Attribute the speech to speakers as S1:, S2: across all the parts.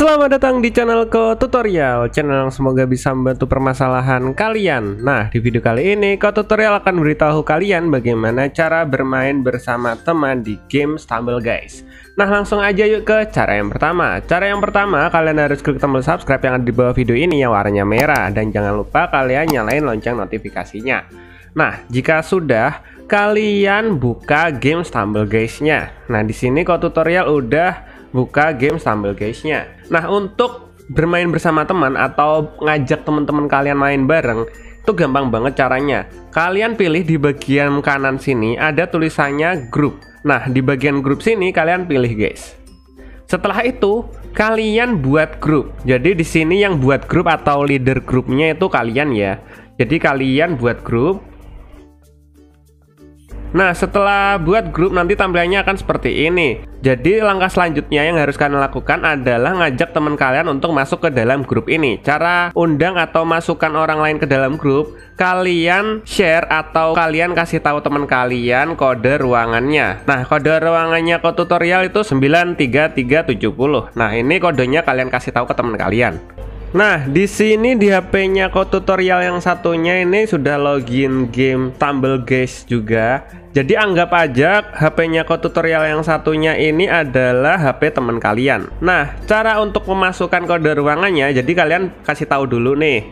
S1: Selamat datang di channel Tutorial, channel yang semoga bisa membantu permasalahan kalian. Nah, di video kali ini Tutorial akan beritahu kalian bagaimana cara bermain bersama teman di game Stumble Guys. Nah, langsung aja yuk ke cara yang pertama. Cara yang pertama, kalian harus klik tombol subscribe yang ada di bawah video ini yang warnanya merah, dan jangan lupa kalian nyalain lonceng notifikasinya. Nah, jika sudah, kalian buka game Stumble Guys-nya. Nah, di sini Tutorial udah buka game Stumble Guys-nya. Nah, untuk bermain bersama teman atau ngajak teman-teman kalian main bareng, itu gampang banget caranya. Kalian pilih di bagian kanan sini ada tulisannya grup. Nah, di bagian grup sini kalian pilih, guys. Setelah itu, kalian buat grup. Jadi di sini yang buat grup atau leader grupnya itu kalian ya. Jadi kalian buat grup. Nah, setelah buat grup nanti tampilannya akan seperti ini. Jadi langkah selanjutnya yang harus kalian lakukan adalah ngajak teman kalian untuk masuk ke dalam grup ini. Cara undang atau masukkan orang lain ke dalam grup, kalian share atau kalian kasih tahu teman kalian kode ruangannya. Nah, kode ruangannya Tutorial itu 93370. Nah, ini kodenya kalian kasih tahu ke teman kalian. Nah, di sini di HP-nya Tutorial yang satunya ini sudah login game Stumble Guys juga. Jadi anggap aja HP-nya Tutorial yang satunya ini adalah HP teman kalian. Nah, cara untuk memasukkan kode ruangannya, jadi kalian kasih tahu dulu nih.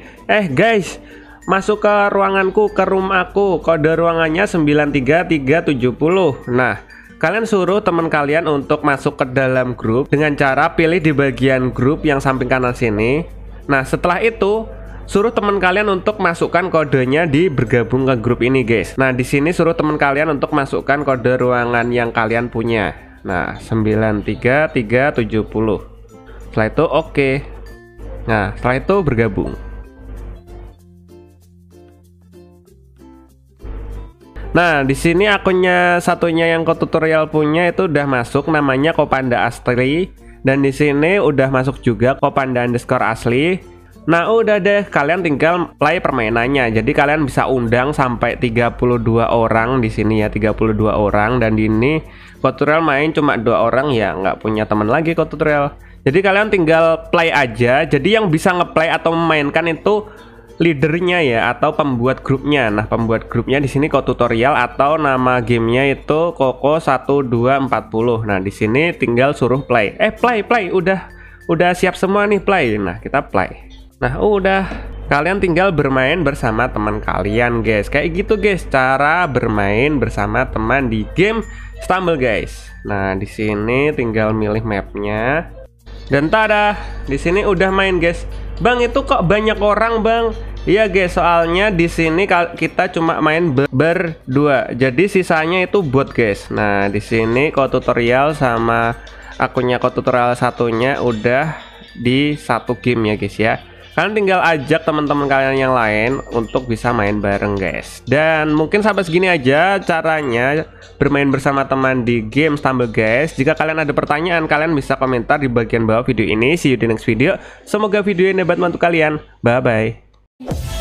S1: Guys, masuk ke ruanganku, ke room aku. Kode ruangannya 93370. Nah, kalian suruh teman kalian untuk masuk ke dalam grup dengan cara pilih di bagian grup yang samping kanan sini. Nah, setelah itu suruh teman kalian untuk masukkan kodenya di bergabung ke grup ini, guys. Nah, di sini suruh teman kalian untuk masukkan kode ruangan yang kalian punya. Nah, 93370. Setelah itu oke. Nah, setelah itu bergabung. Nah, di sini akunnya satunya yang Tutorial punya itu udah masuk, namanya Kopanda Astri. Dan di sini udah masuk juga Kopanda_asli. Nah, udah deh, kalian tinggal play permainannya. Jadi kalian bisa undang sampai 32 orang di sini ya, 32 orang. Dan di ini Tutorial main cuma 2 orang ya, nggak punya teman lagi Tutorial. Jadi kalian tinggal play aja. Jadi yang bisa ngeplay atau memainkan itu leadernya ya, atau pembuat grupnya. Nah, pembuat grupnya di sini Tutorial atau nama gamenya itu Koko 1240. Nah, di sini tinggal suruh play. Play, udah siap semua nih play. Nah, kita play. Nah, udah, kalian tinggal bermain bersama teman kalian, guys. Kayak gitu, guys, cara bermain bersama teman di game Stumble Guys. Nah, di sini tinggal milih mapnya. Dan tada, di sini udah main, guys. Bang, itu kok banyak orang, Bang? Iya, guys, soalnya di sini kita cuma main berdua. Jadi sisanya itu bot, guys. Nah, di sini Tutorial sama akunnya Tutorial satunya udah di satu game ya, guys ya. Kalian tinggal ajak teman-teman kalian yang lain untuk bisa main bareng, guys. Dan mungkin sampai segini aja caranya bermain bersama teman di game Stumble Guys. Jika kalian ada pertanyaan, kalian bisa komentar di bagian bawah video ini. See you di next video. Semoga video ini dapat membantu kalian. Bye bye.